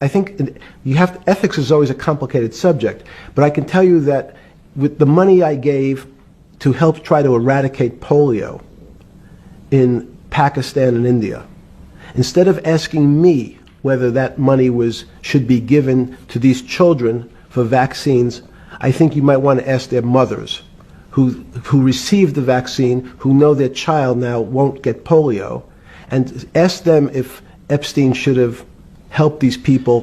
I think ethics is always a complicated subject, but I can tell you that with the money I gave to help try to eradicate polio in Pakistan and India, instead of asking me whether that money should be given to these children for vaccines, I think you might want to ask their mothers who received the vaccine, who know their child now won't get polio, and ask them if Epstein should have helped these people.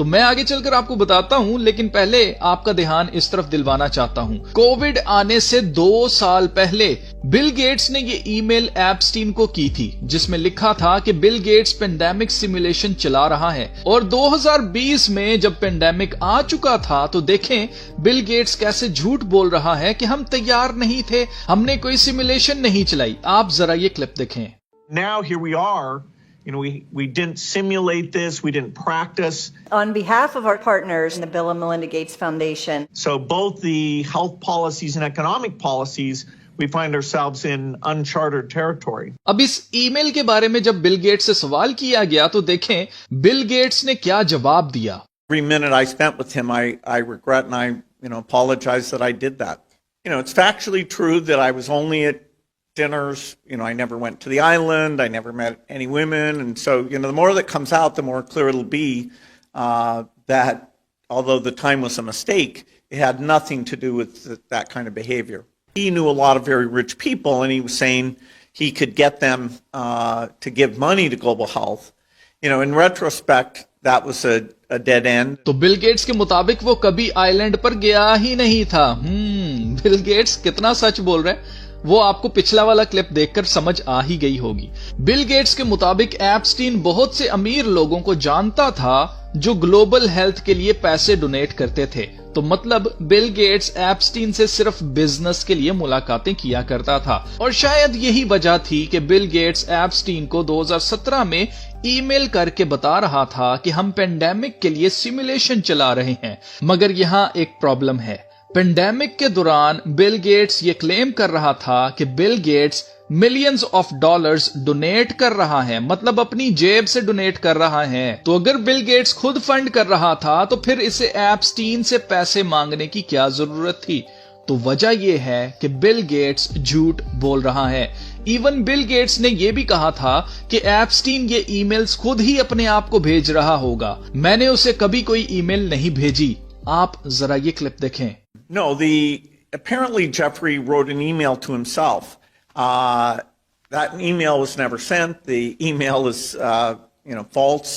تو میں آگے چل کر آپ کو بتاتا ہوں، لیکن پہلے آپ کا دھیان اس طرف دلوانا چاہتا ہوں۔ کووڈ آنے سے 2 سال پہلے بل گیٹس نے یہ ای میل ایپسٹین کو کی تھی، جس میں لکھا تھا کہ بل گیٹس پینڈیمک سیمولیشن چلا رہا ہے، اور 2020 میں جب پینڈیمک آ چکا تھا تو دیکھیں بل گیٹس کیسے جھوٹ بول رہا ہے کہ ہم تیار نہیں تھے، ہم نے کوئی سیمولیشن نہیں چلائی۔ آپ ذرا یہ کلپ دیکھیں۔ Now here we are. We didn't simulate this. We didn't practice. On behalf of our partners in the Bill and Melinda Gates Foundation. So both the health policies and economic policies, we find ourselves in uncharted territory. اب اس ای میل کے بارے میں جب Bill Gates سے سوال کیا گیا تو دیکھیں بل گیٹس نے کیا جواب دیا۔ Every minute I spent with him, I regret and I apologize that I did that. It's factually true that I was only at dinners, I never went to the island, I never met any women, and so, the more that comes out, the more clear it'll be that although the time was a mistake, it had nothing to do with that kind of behavior. He knew a lot of very rich people, and he was saying he could get them to give money to global health. In retrospect, that was a dead end. تو Bill Gates کے مطابق وہ کبھی island پر گیا ہی نہیں تھا۔ Bill Gates کتنا سچ بول رہے، وہ آپ کو پچھلا والا کلپ دیکھ کر سمجھ آ ہی گئی ہوگی۔ بل گیٹس کے مطابق ایپسٹین بہت سے امیر لوگوں کو جانتا تھا جو گلوبل ہیلتھ کے لیے پیسے ڈونیٹ کرتے تھے، تو مطلب بل گیٹس ایپسٹین سے صرف بزنس کے لیے ملاقاتیں کیا کرتا تھا، اور شاید یہی وجہ تھی کہ بل گیٹس ایپسٹین کو 2017 میں ای میل کر کے بتا رہا تھا کہ ہم پینڈیمک کے لیے سیمولیشن چلا رہے ہیں۔ مگر یہاں ایک پرابلم ہے۔ پینڈیمک کے دوران بل گیٹس یہ کلیم کر رہا تھا کہ Bill Gates millions of dollars donate کر رہا ہے، مطلب اپنی جیب سے ڈونیٹ کر رہا ہے۔ تو اگر بل گیٹس خود فنڈ کر رہا تھا تو پھر اسے ایپسٹین سے پیسے مانگنے کی کیا ضرورت تھی؟ تو وجہ یہ ہے کہ بل گیٹس جھوٹ بول رہا ہے۔ ایون بل گیٹس نے یہ بھی کہا تھا کہ ایپسٹین یہ ای میلز خود ہی اپنے آپ کو بھیج رہا ہوگا، میں نے اسے کبھی کوئی ای میل نہیں بھیجی۔ آپ ذرا یہ کلپ دیکھیں۔ No, apparently Jeffrey wrote an email to himself. That email was never sent. The email is, false.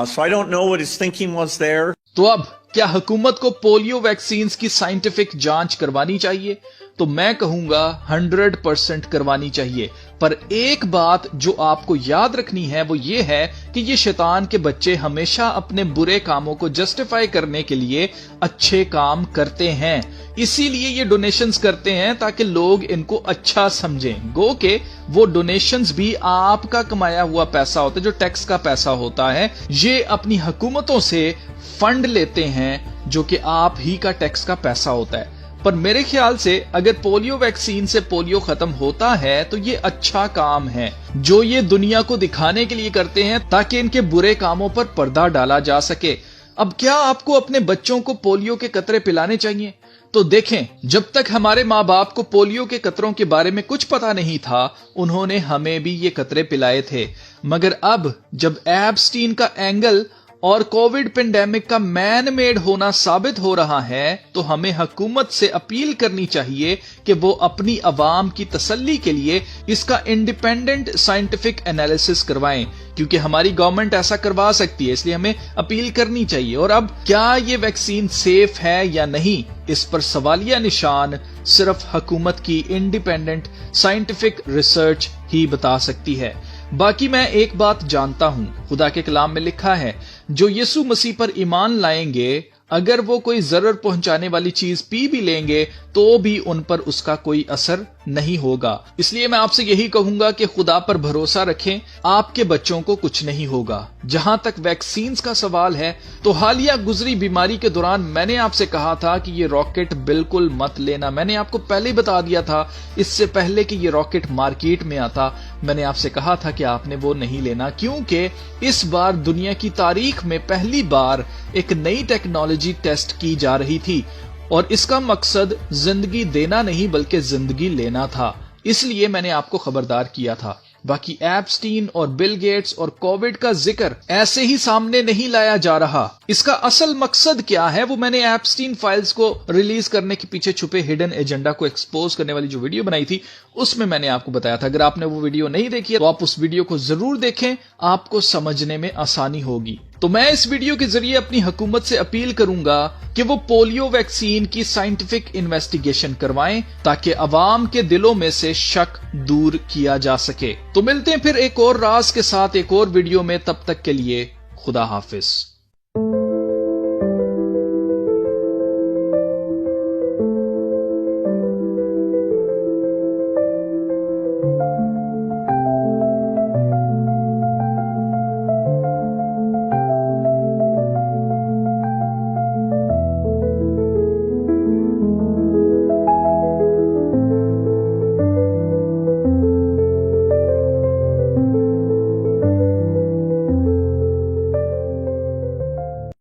So I don't know what his thinking was there. تو اب کیا حکومت کو پولیو ویکسینز کی سائنٹیفک جانچ کروانی چاہیے؟ تو میں کہوں گا 100% کروانی چاہیے، پر ایک بات جو آپ کو یاد رکھنی ہے وہ یہ ہے کہ یہ شیطان کے بچے ہمیشہ اپنے برے کاموں کو جسٹیفائی کرنے کے لیے اچھے کام کرتے ہیں، اسی لیے یہ ڈونیشنز کرتے ہیں تاکہ لوگ ان کو اچھا سمجھیں، گو کہ وہ ڈونیشنز بھی آپ کا کمایا ہوا پیسہ ہوتا ہے، جو ٹیکس کا پیسہ ہوتا ہے، یہ اپنی حکومتوں سے فنڈ لیتے ہیں جو کہ آپ ہی کا ٹیکس کا پیسہ ہوتا ہے۔ پر میرے خیال سے اگر پولیو ویکسین سے پولیو ختم ہوتا ہے تو یہ اچھا کام ہے جو یہ دنیا کو دکھانے کے لیے کرتے ہیں تاکہ ان کے برے کاموں پر پردہ ڈالا جا سکے۔ اب کیا آپ کو اپنے بچوں کو پولیو کے قطرے پلانے چاہیے؟ تو دیکھیں، جب تک ہمارے ماں باپ کو پولیو کے قطروں کے بارے میں کچھ پتا نہیں تھا انہوں نے ہمیں بھی یہ قطرے پلائے تھے، مگر اب جب ایپسٹین کا اینگل اور کووڈ پینڈیمک کا مین میڈ ہونا ثابت ہو رہا ہے تو ہمیں حکومت سے اپیل کرنی چاہیے کہ وہ اپنی عوام کی تسلی کے لیے اس کا انڈیپینڈنٹ سائنٹیفک انالیسس کروائیں، کیونکہ ہماری گورنمنٹ ایسا کروا سکتی ہے، اس لیے ہمیں اپیل کرنی چاہیے۔ اور اب کیا یہ ویکسین سیف ہے یا نہیں، اس پر سوالیہ نشان صرف حکومت کی انڈیپینڈنٹ سائنٹیفک ریسرچ ہی بتا سکتی ہے۔ باقی میں ایک بات جانتا ہوں، خدا کے کلام میں لکھا ہے جو یسوع مسیح پر ایمان لائیں گے اگر وہ کوئی ضرر پہنچانے والی چیز پی بھی لیں گے تو بھی ان پر اس کا کوئی اثر نہیں ہوگا۔ اس لیے میں آپ سے یہی کہوں گا کہ خدا پر بھروسہ رکھیں، آپ کے بچوں کو کچھ نہیں ہوگا۔ جہاں تک ویکسینز کا سوال ہے تو حالیہ گزری بیماری کے دوران میں نے آپ سے کہا تھا کہ یہ راکٹ بالکل مت لینا، میں نے آپ کو پہلے ہی بتا دیا تھا، اس سے پہلے کہ یہ راکٹ مارکیٹ میں آتا میں نے آپ سے کہا تھا کہ آپ نے وہ نہیں لینا، کیونکہ اس بار دنیا کی تاریخ میں پہلی بار ایک نئی ٹیکنالوجی ٹیسٹ کی جا رہی تھی اور اس کا مقصد زندگی دینا نہیں بلکہ زندگی لینا تھا، اس لیے میں نے آپ کو خبردار کیا تھا۔ باقی ایپسٹین اور بل گیٹس اور کووڈ کا ذکر ایسے ہی سامنے نہیں لایا جا رہا، اس کا اصل مقصد کیا ہے وہ میں نے ایپسٹین فائلز کو ریلیز کرنے کے پیچھے چھپے ہڈن ایجنڈا کو ایکسپوز کرنے والی جو ویڈیو بنائی تھی اس میں نے آپ کو بتایا تھا۔ اگر آپ نے وہ ویڈیو نہیں دیکھی تو آپ اس ویڈیو کو ضرور دیکھیں، آپ کو سمجھنے میں آسانی ہوگی۔ تو میں اس ویڈیو کے ذریعے اپنی حکومت سے اپیل کروں گا کہ وہ پولیو ویکسین کی سائنٹیفک انویسٹیگیشن کروائیں تاکہ عوام کے دلوں میں سے شک دور کیا جا سکے. تو ملتے ہیں پھر ایک اور راز کے ساتھ ایک اور ویڈیو میں. تب تک کے لیے خدا حافظ.